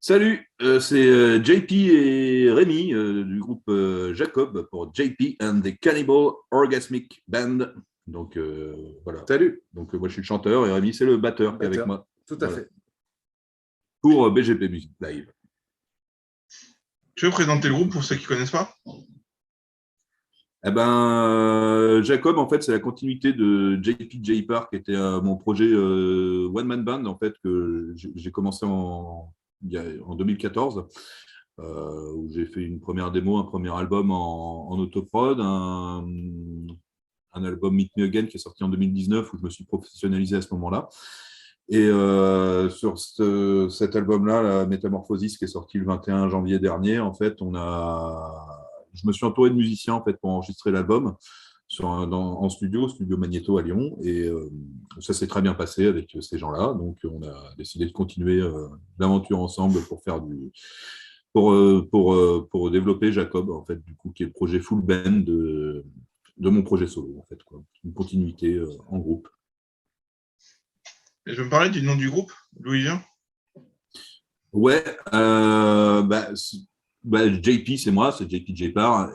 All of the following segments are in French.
Salut, c'est JP et Rémi du groupe Jacob pour JP and the Cannibal Orgasmic Band. Donc voilà. Salut, Donc moi je suis le chanteur et Rémi c'est le batteur qui est avec batteur. moi. Tout à Voilà. fait. Pour BGP Music Live. Tu veux présenter le groupe pour ceux qui ne connaissent pas? Eh ben, Jacob, en fait, c'est la continuité de JP J Park, qui était mon projet One Man Band, en fait, que j'ai commencé en 2014, où j'ai fait une première démo, un premier album en autoprod, un album Meet Me Again qui est sorti en 2019, où je me suis professionnalisé à ce moment-là. Et sur cet album-là, la Métamorphosis, qui est sorti le 21 janvier dernier, en fait, je me suis entouré de musiciens en fait, pour enregistrer l'album en studio Magnéto à Lyon. Et ça s'est très bien passé avec ces gens-là. Donc, on a décidé de continuer l'aventure ensemble pour faire pour développer Jacob, en fait, du coup, qui est le projet full band de mon projet solo, en fait, quoi. Une continuité en groupe. Et je vais me parler du nom du groupe, d'où il vient. Ouais, JP, c'est moi, c'est JP J-Par.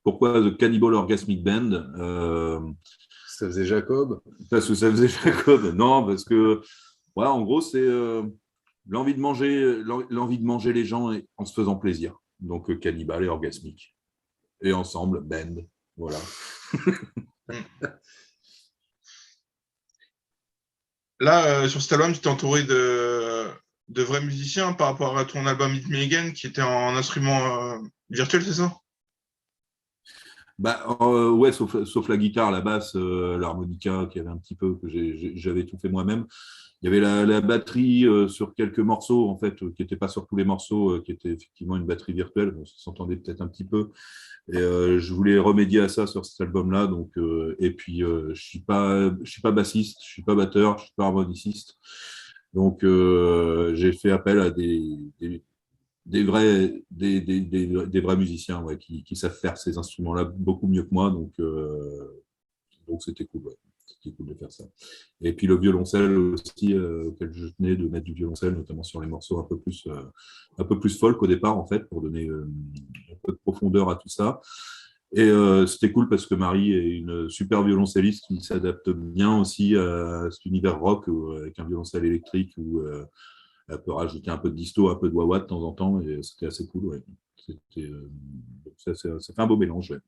Pourquoi The Cannibal Orgasmic Band Ça faisait Jacob. Parce que ça faisait Jacob. Non, parce que, ouais, en gros, c'est l'envie de manger les gens en se faisant plaisir. Donc, cannibal et orgasmique. Et ensemble, band. Voilà. Là, sur cet album, tu t'es entouré de vrais musiciens par rapport à ton album Meet Me Again qui était en instrument virtuel, c'est ça? Ouais, sauf la guitare, la basse, l'harmonica, qui avait un petit peu, que j'avais tout fait moi-même. Il y avait la batterie sur quelques morceaux, en fait, qui n'était pas sur tous les morceaux, qui était effectivement une batterie virtuelle. Bon, ça s'entendait peut-être un petit peu. Et je voulais remédier à ça sur cet album-là. Donc, et puis, je suis pas bassiste, je suis pas batteur, je suis pas harmoniciste. Donc, j'ai fait appel à des vrais musiciens, ouais, qui savent faire ces instruments-là beaucoup mieux que moi. Donc c'était cool, ouais. C'était cool de faire ça. Et puis le violoncelle aussi, auquel je tenais de mettre du violoncelle, notamment sur les morceaux un peu plus folk au départ, en fait, pour donner un peu de profondeur à tout ça. Et c'était cool parce que Marie est une super violoncelliste qui s'adapte bien aussi à cet univers rock avec un violoncelle électrique où elle peut rajouter un peu de disto, un peu de wah-wah de temps en temps, et c'était assez cool, ouais. Ça fait un beau mélange, ouais.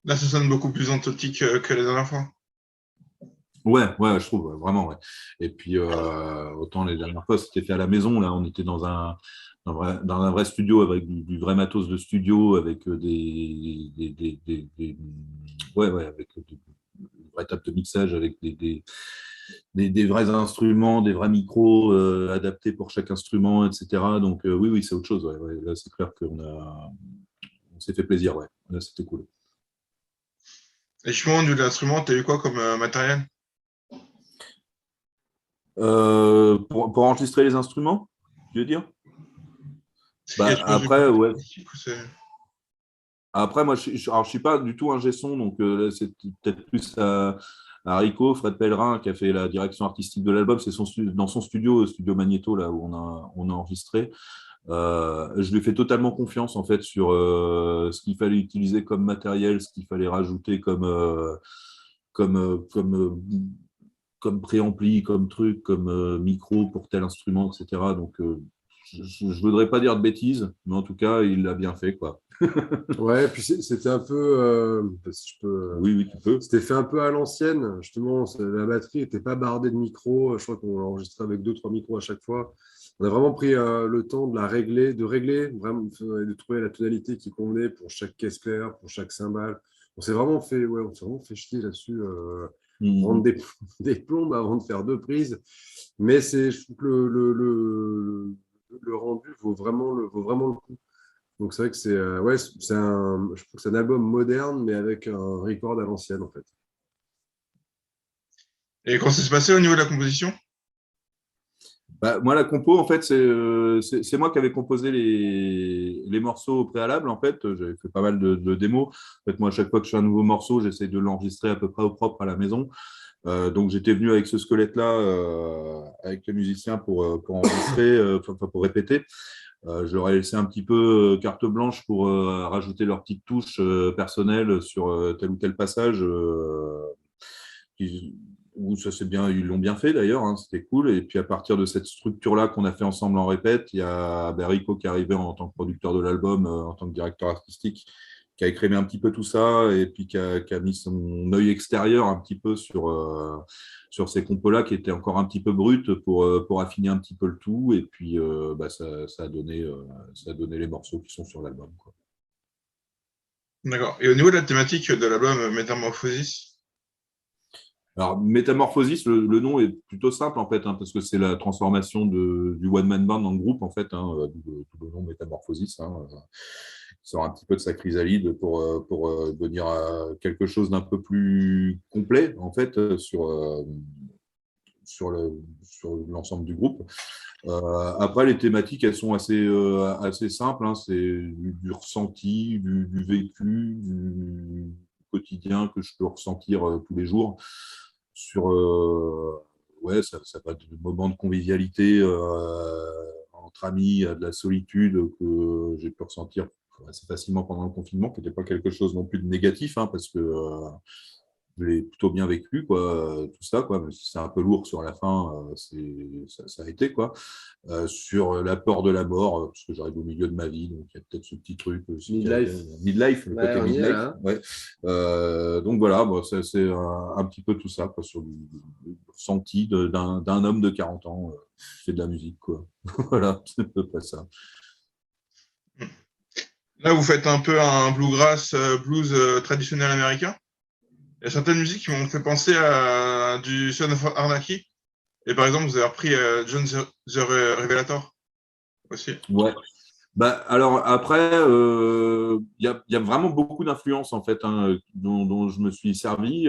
Là, ça sonne beaucoup plus authentique que la dernière fois. Ouais, je trouve, ouais, vraiment, ouais. Et puis, autant les dernières fois, c'était fait à la maison, là, on était dans un vrai studio avec du vrai matos de studio, avec avec des vraies tables de mixage, avec des vrais instruments, des vrais micros adaptés pour chaque instrument, etc. Donc, oui, c'est autre chose, ouais, ouais. Là, c'est clair on s'est fait plaisir, ouais. Là, c'était cool. Et justement, au niveau de l'instrument, tu as eu quoi comme matériel? Pour enregistrer les instruments, tu veux dire? Après, ouais. Après, moi, alors, je suis pas du tout ingé son, donc c'est peut-être plus à Rico, Fred Pellerin, qui a fait la direction artistique de l'album. C'est dans son studio Magnéto, là où on a enregistré. Je lui ai fait totalement confiance en fait sur ce qu'il fallait utiliser comme matériel, ce qu'il fallait rajouter comme préampli, comme truc, comme micro pour tel instrument, etc. Donc, je ne voudrais pas dire de bêtises, mais en tout cas, il l'a bien fait, quoi. Ouais, puis c'était un peu. Si je peux, Oui, tu peux. c'était fait un peu à l'ancienne. Justement, la batterie n'était pas bardée de micros. Je crois qu'on enregistrait avec 2-3 micros à chaque fois. On a vraiment pris le temps de régler, vraiment, de trouver la tonalité qui convenait pour chaque caisse claire, pour chaque cymbale. On s'est vraiment fait chier là-dessus. Prendre des plombes avant de faire 2 prises. Mais je trouve que le rendu vaut vraiment le coup. Donc c'est vrai que je trouve que c'est un album moderne, mais avec un record à l'ancienne, en fait. Et quand ça s'est passé au niveau de la composition? Moi, la compo, en fait, c'est moi qui avais composé les morceaux au préalable. En fait, j'avais fait pas mal de démos. En fait, moi, à chaque fois que je fais un nouveau morceau, j'essaie de l'enregistrer à peu près au propre à la maison. Donc j'étais venu avec ce squelette-là, avec les musiciens pour enregistrer, pour répéter. Je leur ai laissé un petit peu carte blanche pour rajouter leurs petites touches personnelles sur tel ou tel passage. Où ça c'est bien, ils l'ont bien fait d'ailleurs, hein, c'était cool. Et puis à partir de cette structure-là qu'on a fait ensemble en répète, il y a Rico qui est arrivé en tant que producteur de l'album, en tant que directeur artistique, qui a écrémé un petit peu tout ça et puis qui a mis son œil extérieur un petit peu sur ces compos-là qui étaient encore un petit peu brutes pour affiner un petit peu le tout. Et puis ça a donné les morceaux qui sont sur l'album, quoi. D'accord. Et au niveau de la thématique de l'album Metamorphosis? Alors, Métamorphosis, le nom est plutôt simple en fait, hein, parce que c'est la transformation du one man band en groupe en fait, hein, d'où le nom Métamorphosis. Hein, qui sort un petit peu de sa chrysalide pour devenir quelque chose d'un peu plus complet en fait sur l'ensemble du groupe. Après, les thématiques, elles sont assez simples. Hein, c'est du ressenti, du vécu, du quotidien que je peux ressentir tous les jours sur ouais, ça va de moments de convivialité entre amis, de la solitude que j'ai pu ressentir assez facilement pendant le confinement, qui n'était pas quelque chose non plus de négatif, hein, parce que je l'ai plutôt bien vécu, quoi, tout ça, quoi, même si c'est un peu lourd sur la fin, ça a été, quoi. Sur la peur de la mort, parce que j'arrive au milieu de ma vie, donc il y a peut-être ce petit truc aussi. Midlife, le côté midlife. Ouais. Donc voilà, bon, c'est un petit peu tout ça, quoi, sur le ressenti d'un homme de 40 ans qui fait de la musique, quoi. Voilà, c'est à peu près ça. Là, vous faites un peu un bluegrass, blues traditionnel américain. Il y a certaines musiques qui m'ont fait penser à du Son of Anarchy. Et par exemple, vous avez repris John the Revelator aussi. Ouais. Bah, alors après, y a vraiment beaucoup d'influences en fait, hein, dont je me suis servi.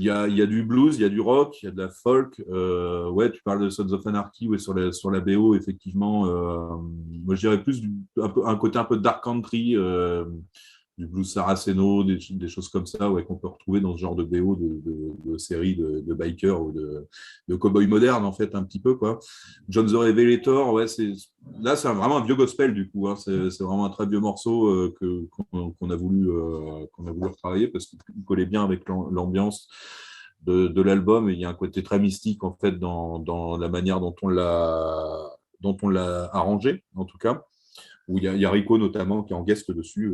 Il y a du blues, il y a du rock, il y a de la folk. Ouais, tu parles de Sons of Anarchy, ouais, sur la BO, effectivement. Moi, je dirais plus un côté un peu dark country, du blues saraceno, des choses comme ça, ouais, qu'on peut retrouver dans ce genre de BO de séries de bikers ou de cow-boys modernes, en fait, un petit peu, quoi. John the Revelator, ouais, là, c'est vraiment un vieux gospel, du coup. Hein. C'est vraiment un très vieux morceau qu'on a voulu retravailler parce qu'il collait bien avec l'ambiance de l'album. Et il y a un côté très mystique, en fait, dans la manière dont on l'a arrangé, en tout cas. Où il y a Rico, notamment, qui est en guest dessus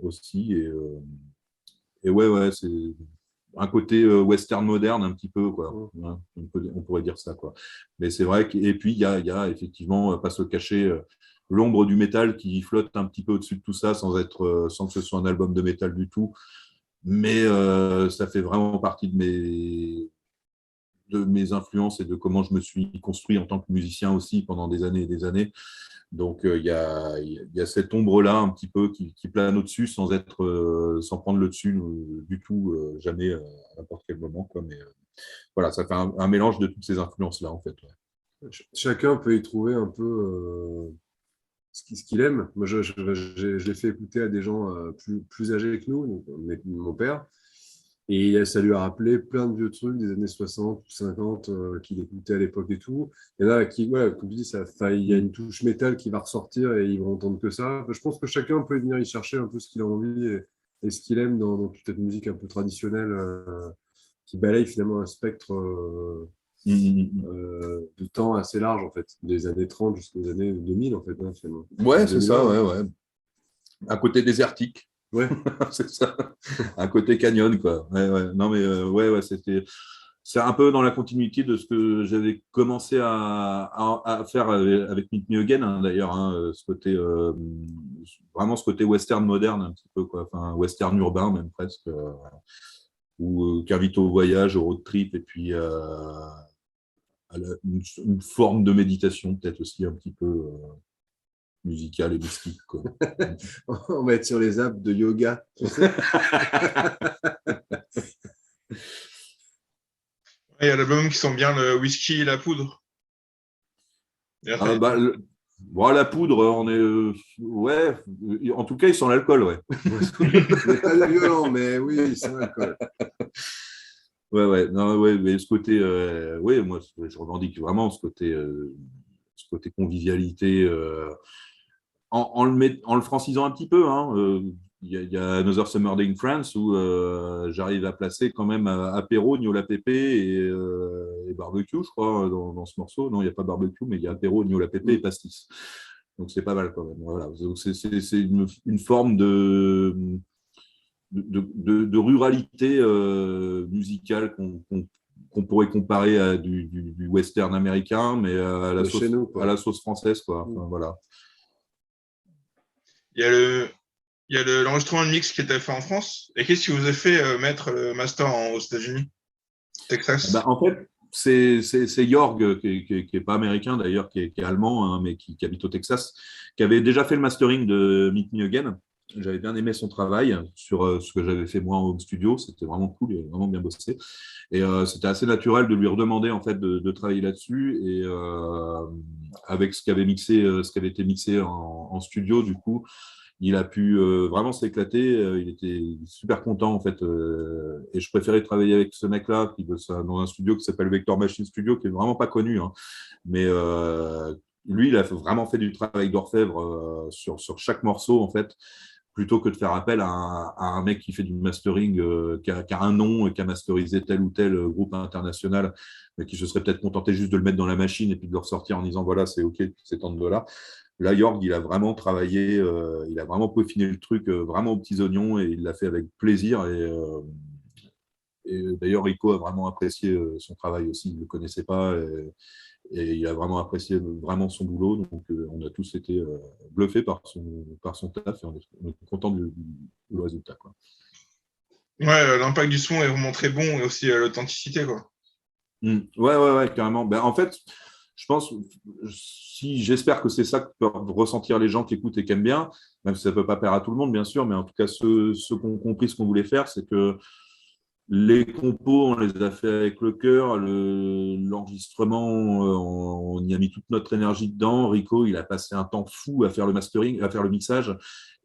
aussi. Et ouais, c'est un côté western moderne un petit peu, quoi. Hein, on pourrait dire ça, quoi. Mais c'est vrai et puis il y a effectivement, pas se cacher, l'ombre du métal qui flotte un petit peu au-dessus de tout ça sans que ce soit un album de métal du tout. Mais ça fait vraiment partie de mes influences et de comment je me suis construit en tant que musicien aussi pendant des années et des années. Donc, il y a cette ombre-là un petit peu qui plane au-dessus sans prendre le dessus du tout, jamais à n'importe quel moment, quoi. Mais voilà, ça fait un mélange de toutes ces influences-là, en fait. Ouais. Chacun peut y trouver un peu ce qu'il aime. Moi, je l'ai fait écouter à des gens plus âgés que nous, donc, mon père. Et ça lui a rappelé plein de vieux trucs des années 60 ou 50 qu'il écoutait à l'époque et tout. Et là, comme tu dis, il y a une touche métal qui va ressortir et ils vont entendre que ça. Enfin, je pense que chacun peut venir y chercher un peu ce qu'il a envie et ce qu'il aime dans toute cette musique un peu traditionnelle qui balaye finalement un spectre de temps assez large, en fait, des années 30 jusqu'aux années 2000, en fait, hein, finalement. Ouais, c'est ça, ouais. Un côté désertique. Ouais. C'est ça. Un côté canyon, quoi. Ouais. Non, mais ouais, c'est un peu dans la continuité de ce que j'avais commencé à faire avec Meet Me Again, hein, d'ailleurs, hein, vraiment ce côté western moderne, un petit peu, quoi. Enfin, western urbain, même presque, ou qui invite au voyage, au road trip, et puis une forme de méditation, peut-être aussi un petit peu musicale et mystique, quoi. On va être sur les apps de yoga. Tu sais. Il y a l'album qui sent bien le whisky et la poudre. Ah, bah, Bon, la poudre, on est. Ouais, en tout cas, il sent l'alcool, ouais. Mais pas violent, mais oui, c'est l'alcool. Ouais, non, ouais, mais ce côté, ouais, moi, je revendique vraiment ce côté convivialité, en le francisant un petit peu, hein. Il y a Another Summer Day in France où j'arrive à placer quand même apéro, gnôla pépé et barbecue, je crois, dans ce morceau. Non, il n'y a pas barbecue, mais il y a apéro, gnôla pépé et pastis. Donc c'est pas mal quand même. Voilà. Donc, c'est une forme de ruralité musicale qu'on pourrait comparer à du western américain, mais Chez nous, à quoi. la sauce française, quoi. Enfin, voilà. Il y a l'enregistrement de mix qui était fait en France. Et qu'est-ce qui vous a fait mettre le master aux États-Unis, Texas? En fait, c'est Jorg, qui est pas américain d'ailleurs, qui est allemand, hein, mais qui habite au Texas, qui avait déjà fait le mastering de Meet Me Again. J'avais bien aimé son travail sur ce que j'avais fait moi en home studio. C'était vraiment cool, il avait vraiment bien bossé. Et c'était assez naturel de lui redemander en fait de travailler là-dessus. Et avec ce qui avait été mixé en studio, du coup, il a pu vraiment s'éclater. Il était super content en fait. Et je préférais travailler avec ce mec-là qui bosse dans un studio qui s'appelle Vector Machine Studio, qui est vraiment pas connu, hein. Mais lui, il a vraiment fait du travail d'orfèvre sur chaque morceau en fait, plutôt que de faire appel à un mec qui fait du mastering, qui a un nom et qui a masterisé tel ou tel groupe international, mais qui se serait peut-être contenté juste de le mettre dans la machine et puis de le ressortir en disant voilà, c'est OK, c'est tant de dollars. Là, Jorg, il a vraiment travaillé, il a vraiment peaufiné le truc vraiment aux petits oignons et il l'a fait avec plaisir. Et d'ailleurs, Rico a vraiment apprécié son travail aussi. Il ne le connaissait pas et il a vraiment apprécié vraiment son boulot. Donc, on a tous été bluffés par son taf et on est content du résultat, quoi. Ouais, l'impact du son est vraiment très bon et aussi l'authenticité, quoi. Ouais, carrément. Ben, en fait, je pense, j'espère que c'est ça que peuvent ressentir les gens qui écoutent et qui aiment bien, même si ça ne peut pas plaire à tout le monde, bien sûr, mais en tout cas, ceux qui ont compris ce qu'on voulait faire, c'est que les compos, on les a fait avec le cœur. L'enregistrement, on y a mis toute notre énergie dedans. Rico, il a passé un temps fou à faire le mastering, à faire le mixage.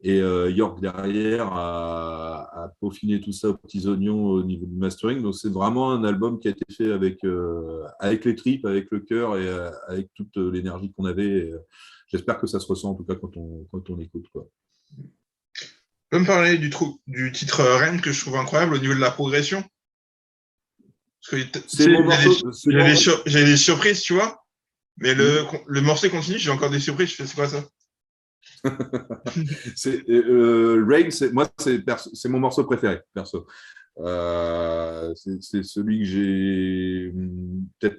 Et York, derrière, a peaufiné tout ça aux petits oignons au niveau du mastering. Donc, c'est vraiment un album qui a été fait avec les tripes, avec le cœur et avec toute l'énergie qu'on avait. J'espère que ça se ressent, en tout cas, quand on écoute, quoi. Tu peux me parler du titre Rennes que je trouve incroyable au niveau de la progression? Parce que C'est mon morceau. J'ai des surprises, tu vois, mais le morceau continue, j'ai encore des surprises. Je fais, c'est quoi ça? Rain, moi, c'est mon morceau préféré, perso. C'est celui que j'ai peut-être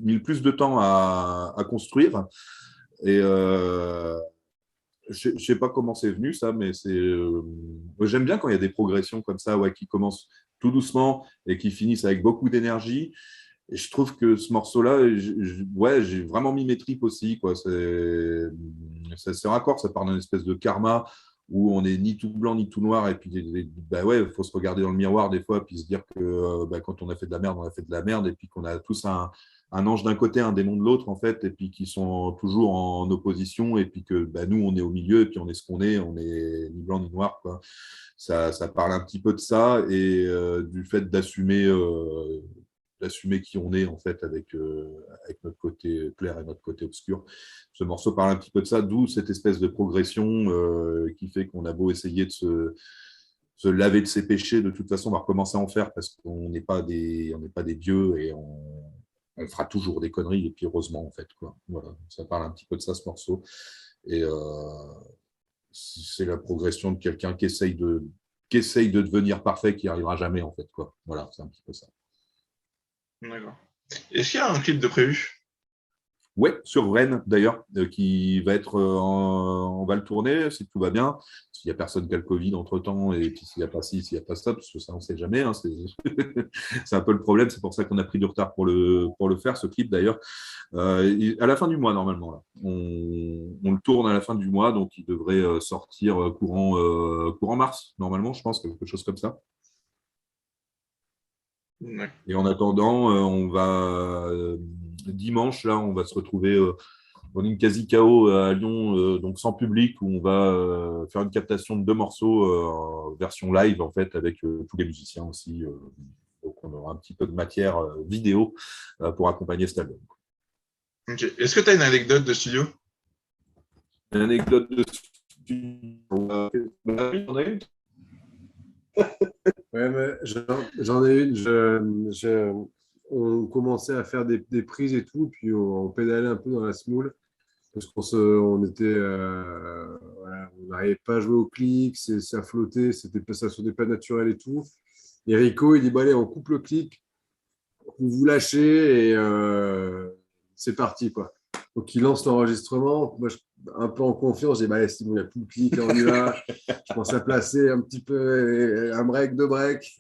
mis le plus de temps à construire. Et je ne sais pas comment c'est venu, ça, mais j'aime bien quand il y a des progressions comme ça, ouais, qui commencent tout doucement et qui finissent avec beaucoup d'énergie. Et je trouve que ce morceau-là, ouais, j'ai vraiment mis mes tripes aussi, quoi. C'est raccord, ça part d'une espèce de karma où on n'est ni tout blanc ni tout noir. Et puis, bah ouais, il faut se regarder dans le miroir des fois, puis se dire que bah, quand on a fait de la merde, on a fait de la merde. Et puis qu'on a tous un ange d'un côté, un démon de l'autre, en fait, et puis qui sont toujours en opposition. Et puis que bah, nous, on est au milieu, et puis on est ce qu'on est, on est ni blanc ni noir, quoi. Ça parle un petit peu de ça et du fait d'assumer qui on est en fait avec notre côté clair et notre côté obscur. Ce morceau parle un petit peu de ça, d'où cette espèce de progression qui fait qu'on a beau essayer de se laver de ses péchés, de toute façon, on va recommencer à en faire parce qu'on n'est pas des dieux et on fera toujours des conneries et puis heureusement en fait, quoi. Voilà, ça parle un petit peu de ça, ce morceau. Et c'est la progression de quelqu'un qui essaye de devenir parfait, qui n'y arrivera jamais en fait, quoi. Voilà, c'est un petit peu ça. D'accord. Est-ce qu'il y a un clip de prévu? Ouais, sur Rennes d'ailleurs, qui va être, on va le tourner si tout va bien. S'il n'y a personne qui a le Covid entre-temps, et puis s'il n'y a pas ci, s'il n'y a pas ça, parce que ça, on ne sait jamais, hein, c'est un peu le problème, c'est pour ça qu'on a pris du retard pour le faire, ce clip d'ailleurs. À la fin du mois, normalement, là. On le tourne à la fin du mois, donc il devrait sortir courant mars, normalement, je pense, quelque chose comme ça. Et en attendant, on va dimanche, là, on va se retrouver On est une quasi KO à Lyon, donc sans public, où on va faire une captation de 2 morceaux en version live, en fait, avec tous les musiciens aussi. Donc, on aura un petit peu de matière vidéo pour accompagner cet album. Ok. Est-ce que tu as une anecdote de studio? Une anecdote de studio. Oui, on a une. Ouais, mais j'en ai une. On commençait à faire des prises et tout, puis on pédalait un peu dans la smoule. Parce on était, voilà, on n'arrivait pas à jouer au clic, ça flottait, ça sautait pas naturel et tout. Et Rico, il dit, bon, allez, on coupe le clic, vous vous lâchez et c'est parti, quoi. Donc, il lance l'enregistrement. Moi, un peu en confiance, j'ai dit, bah, allez, c'est bon, il n'y a plus de clic, on y va. Je pense à placer un petit peu un break, 2 breaks.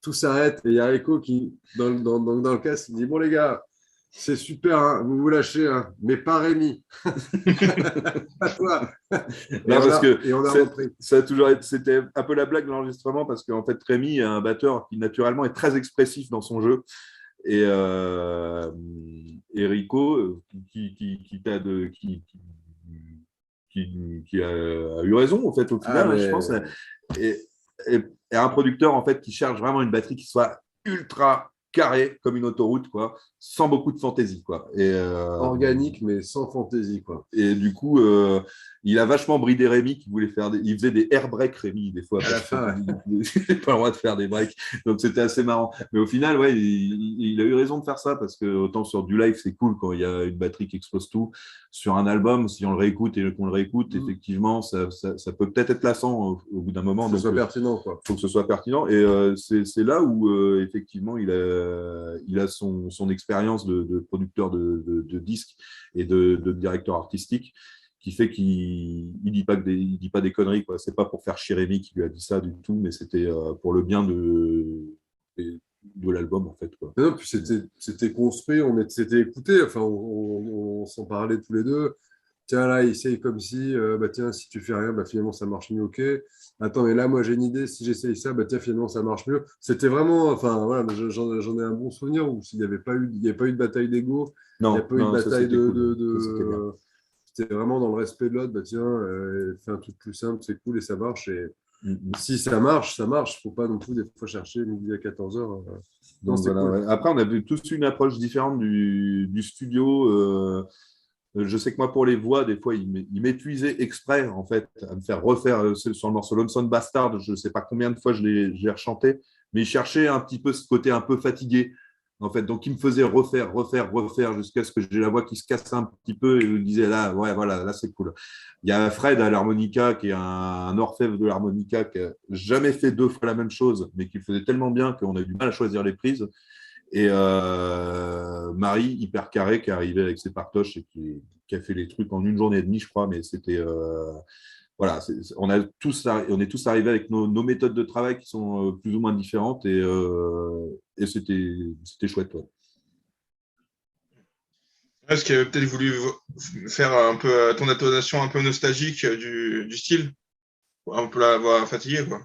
Tout s'arrête. Et il y a Rico qui, dans le casque, il dit, bon, les gars, c'est super, hein, vous vous lâchez, hein, mais pas Rémi. Pas toi. Non, parce que et on a repris. ça a toujours été, c'était un peu la blague de l'enregistrement, parce qu'en fait, Rémi est un batteur qui naturellement est très expressif dans son jeu. Et Rico, qui a eu raison, en fait, au final, je pense, est un producteur, en fait, qui cherche vraiment une batterie qui soit ultra carrée, comme une autoroute, quoi, sans beaucoup de fantaisie, quoi. Organique, mais sans fantaisie, quoi. Et du coup, il a vachement bridé Rémi, qui voulait faire il faisait des air breaks, Rémi, des fois. À la fin, ouais. Il n'avait pas le droit de faire des breaks. Donc, c'était assez marrant. Mais au final, ouais, il a eu raison de faire ça, parce que autant sur du live, c'est cool quand il y a une batterie qui explose tout. Sur un album, si on le réécoute et qu'on le réécoute, effectivement, ça peut peut-être être lassant au bout d'un moment. Faut que ce soit pertinent, quoi. Faut que ce soit pertinent. Et c'est là où, effectivement, il a son expérience de producteur de disques et de directeur artistique, qui fait qu'il dit pas des conneries, quoi. C'est pas pour faire chier Rémi qui lui a dit ça du tout, mais c'était pour le bien de l'album, en fait, quoi. Non, puis c'était construit, s'était écouté, enfin, on s'en parlait tous les deux. Tiens, là, essaye comme si, bah, tiens, si tu fais rien, bah, finalement, ça marche mieux, ok. Attends, mais là, moi, j'ai une idée, si j'essaye ça, bah, tiens, finalement, ça marche mieux. C'était vraiment, enfin, voilà, j'en ai un bon souvenir où il n'y avait pas eu de bataille d'ego, il n'y a pas eu de bataille C'était vraiment dans le respect de l'autre, bah, tiens, fais un truc plus simple, c'est cool et ça marche. Et si ça marche, ça marche. Il ne faut pas non plus des fois chercher midi à 14h. Donc, voilà, cool. Ouais. Après, on a tous une approche différente du studio. Je sais que moi, pour les voix, des fois, il m'épuisait exprès, en fait, à me faire refaire sur le morceau Lonesome Bastard. Je ne sais pas combien de fois je l'ai rechanté, mais il cherchait un petit peu ce côté un peu fatigué, en fait. Donc, il me faisait refaire jusqu'à ce que j'ai la voix qui se casse un petit peu, et il me disait, là, ouais, voilà, là, c'est cool. Il y a Fred à l'harmonica, qui est un orfèvre de l'harmonica, qui n'a jamais fait 2 fois la même chose, mais qui le faisait tellement bien qu'on a eu du mal à choisir les prises. Et Marie, hyper carré, qui est arrivée avec ses partoches et qui a fait les trucs en 1 journée et demie, je crois, mais c'était. Voilà, on est tous arrivés avec nos méthodes de travail qui sont plus ou moins différentes, et c'était chouette. Ouais. Est-ce qu'il avait peut-être voulu faire un peu ton intonation un peu nostalgique du style, un peu la voix fatiguée, quoi.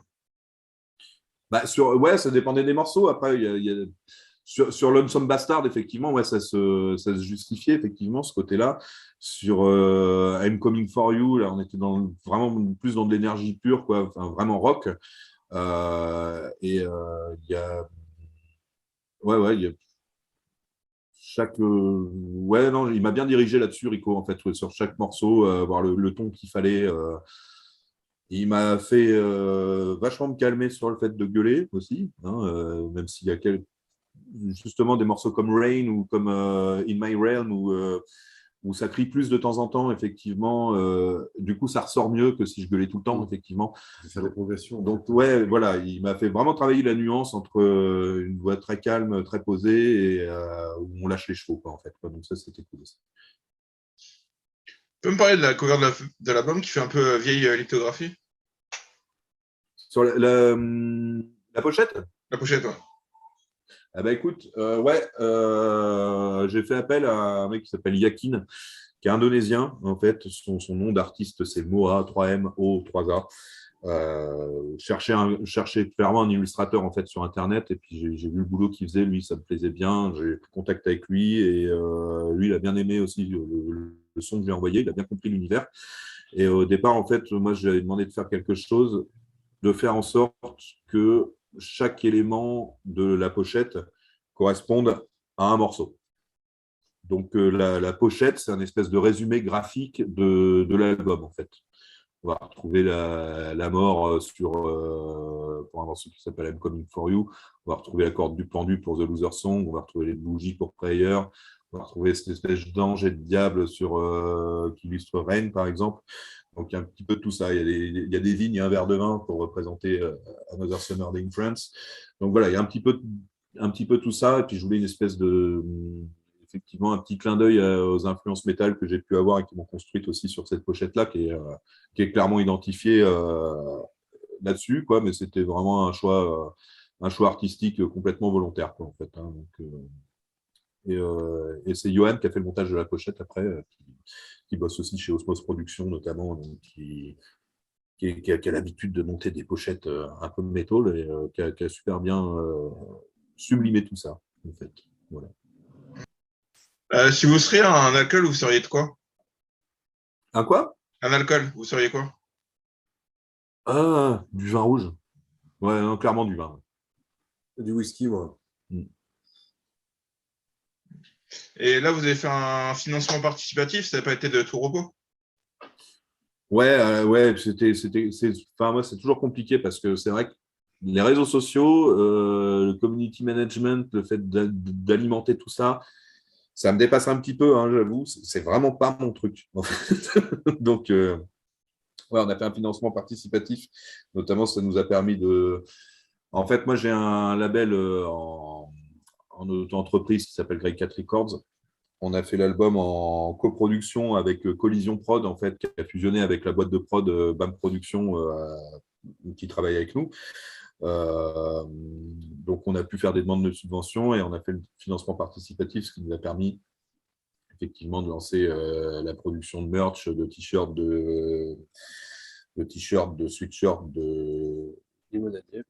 Bah, ouais, ça dépendait des morceaux. Après, sur Lonesome Bastard, effectivement, ouais, ça se justifiait, effectivement, ce côté-là. Sur I'm Coming For You, là, on était vraiment plus dans de l'énergie pure, quoi, enfin, vraiment rock. Il y a. Ouais, il y a ouais, non, il m'a bien dirigé là-dessus, Rico, en fait, sur chaque morceau, voir le ton qu'il fallait. Il m'a fait vachement me calmer sur le fait de gueuler aussi, hein, même s'il y a justement des morceaux comme Rain ou comme In My Realm où ça crie plus de temps en temps, effectivement. Du coup, ça ressort mieux que si je gueulais tout le temps, effectivement. Faire des progressions. Donc, ouais, voilà, il m'a fait vraiment travailler la nuance entre une voix très calme, très posée, et où on lâche les chevaux, quoi, en fait. Donc, ça, c'était cool aussi. Tu peux me parler de la cover de l'album qui fait un peu vieille lithographie? Sur la pochette? La pochette, ouais. Ah bah écoute, ouais, j'ai fait appel à un mec qui s'appelle Yakin, qui est indonésien, en fait. Son nom d'artiste, c'est Moa, 3M, O, 3A. chercher clairement un illustrateur en fait sur Internet, et puis j'ai vu le boulot qu'il faisait, lui, ça me plaisait bien, j'ai pris contact avec lui, et lui, il a bien aimé aussi le son que j'ai envoyé, il a bien compris l'univers. Et au départ, en fait, moi, je lui avais demandé de faire quelque chose, de faire en sorte que chaque élément de la pochette corresponde à un morceau. Donc, la pochette, c'est un espèce de résumé graphique de l'album, en fait. On va retrouver la mort pour un morceau qui s'appelle I'm Coming For You. On va retrouver la corde du pendu pour The Loser Song. On va retrouver les bougies pour Prayer. On va retrouver cette espèce d'ange et de diable qui illustre Rain, par exemple. Donc, il y a un petit peu de tout ça. Il y a des vignes et un verre de vin pour représenter Another Summer Day in France. Donc, voilà, il y a un petit peu tout ça. Et puis, je voulais une espèce effectivement, un petit clin d'œil aux influences métal que j'ai pu avoir et qui m'ont construite aussi sur cette pochette-là, qui est clairement identifiée là-dessus, quoi, mais c'était vraiment un choix artistique complètement volontaire, quoi, en fait. Hein, donc, et c'est Johan qui a fait le montage de la pochette après, qui bosse aussi chez Osmos Productions notamment, donc qui a l'habitude de monter des pochettes un peu métal, et qui a super bien sublimé tout ça, en fait. Voilà. Si vous seriez un alcool, vous seriez de quoi? Un quoi? Un alcool, vous seriez quoi? Ah, du vin rouge. Ouais, non, clairement du vin. Du whisky, moi. Mm. Et là, vous avez fait un financement participatif, ça n'a pas été de tout repos? Ouais, enfin, moi, c'est toujours compliqué parce que c'est vrai que les réseaux sociaux, le community management, le fait d'alimenter tout ça, ça me dépasse un petit peu, hein, j'avoue. C'est vraiment pas mon truc, en fait. Donc, ouais, on a fait un financement participatif. Notamment, ça nous a permis de. En fait, moi, j'ai un label en auto-entreprise qui s'appelle Grey Cat Records. On a fait l'album en coproduction avec Collision Prod, en fait, qui a fusionné avec la boîte de prod BAM Production qui travaille avec nous. Donc, on a pu faire des demandes de subventions et on a fait le financement participatif, ce qui nous a permis effectivement de lancer la production de merch, de t-shirts, de sweatshirts, de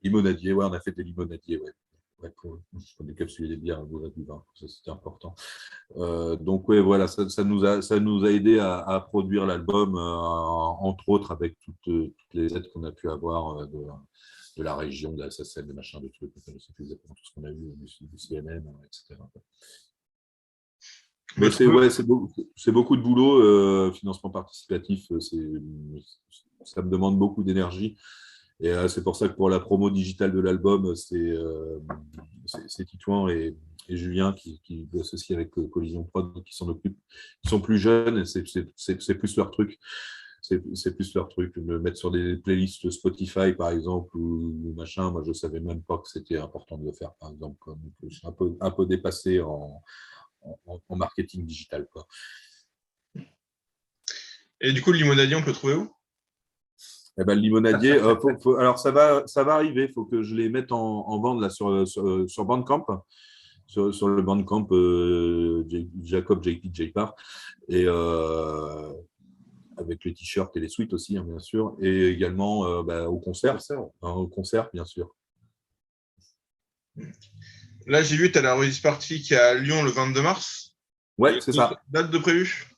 limonadier. Ouais, on a fait des limonadiers, ouais. Ouais, pour décapsuler les bières avec du vin, ça c'était important. Donc ouais, voilà, ça nous a aidé à produire l'album, entre autres avec toutes les aides qu'on a pu avoir de la région, de la SACEM, des machins, de trucs, je sais plus exactement tout ce qu'on a vu, du CNM, etc. Mais c'est beaucoup de boulot, financement participatif, ça me demande beaucoup d'énergie. Et c'est pour ça que pour la promo digitale de l'album, c'est Titouan et Julien qui bossent aussi avec Collision Prod, qui s'en occupent. Ils sont plus jeunes et c'est plus leur truc. C'est plus leur truc. Me mettre sur des playlists Spotify, par exemple, ou machin. Moi, je ne savais même pas que c'était important de le faire, par exemple. Donc, je suis un peu dépassé en marketing digital, quoi. Et du coup, le limonadier, on peut le trouver où? Eh ben, le limonadier, alors ça va arriver. Il faut que je les mette en vente là, sur Bandcamp, sur le Bandcamp Jacob JP Par, et avec les t-shirts et les suites aussi, hein, bien sûr, et également au concert, bien sûr. Là, j'ai vu, tu as la release party qui est à Lyon le 22 mars. Ouais, c'est ça. Date de prévu?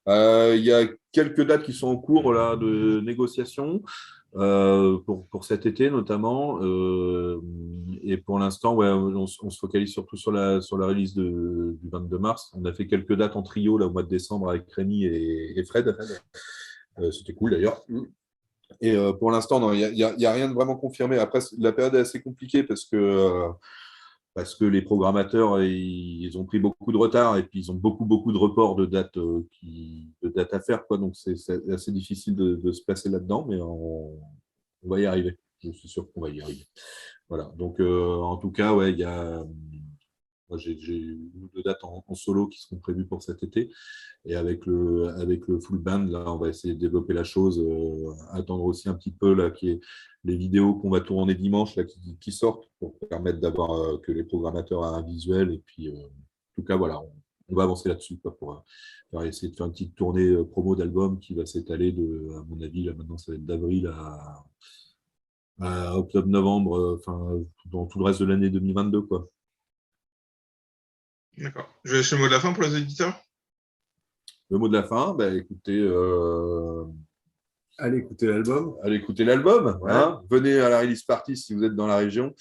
Il y a quelques dates qui sont en cours là, de négociation pour cet été notamment. Et pour l'instant, ouais, on se focalise surtout sur la release du 22 mars. On a fait quelques dates en trio là, au mois de décembre avec Rémi et Fred. C'était cool d'ailleurs. Et pour l'instant, non, il n'y a rien de vraiment confirmé. Après, la période est assez compliquée parce que les programmateurs, ils ont pris beaucoup de retard et puis ils ont beaucoup de reports de dates à faire, quoi. Donc, c'est assez difficile de se placer là-dedans, mais on va y arriver. Je suis sûr qu'on va y arriver. Voilà. Donc, en tout cas, ouais, moi, j'ai une ou deux dates en solo qui seront prévues pour cet été. Et avec le full band, là, on va essayer de développer la chose, attendre aussi un petit peu là, les vidéos qu'on va tourner dimanche là, qui sortent pour permettre d'avoir que les programmateurs aient un visuel. Et puis, en tout cas, voilà, on va avancer là-dessus quoi, pour essayer de faire une petite tournée promo d'album qui va s'étaler à mon avis, là maintenant ça va être d'avril à octobre-novembre, enfin dans tout le reste de l'année 2022 quoi. D'accord. Je vais laisser le mot de la fin pour les éditeurs. Le mot de la fin, bah, écoutez, Allez écouter l'album. allez écouter l'album. Ouais. Hein. Venez à la release party si vous êtes dans la région.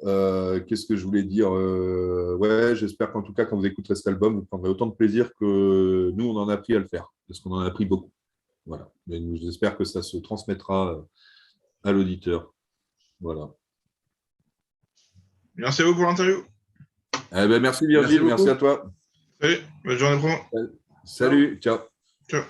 Qu'est-ce que je voulais dire ouais, j'espère qu'en tout cas, quand vous écouterez cet album, vous prendrez autant de plaisir que nous, on en a pris à le faire, parce qu'on en a pris beaucoup. Voilà. Mais j'espère que ça se transmettra à l'auditeur. Voilà. Merci à vous pour l'interview. Eh ben, merci Virgile, merci à toi. Salut, bonne journée promo. Salut, ciao. Ciao.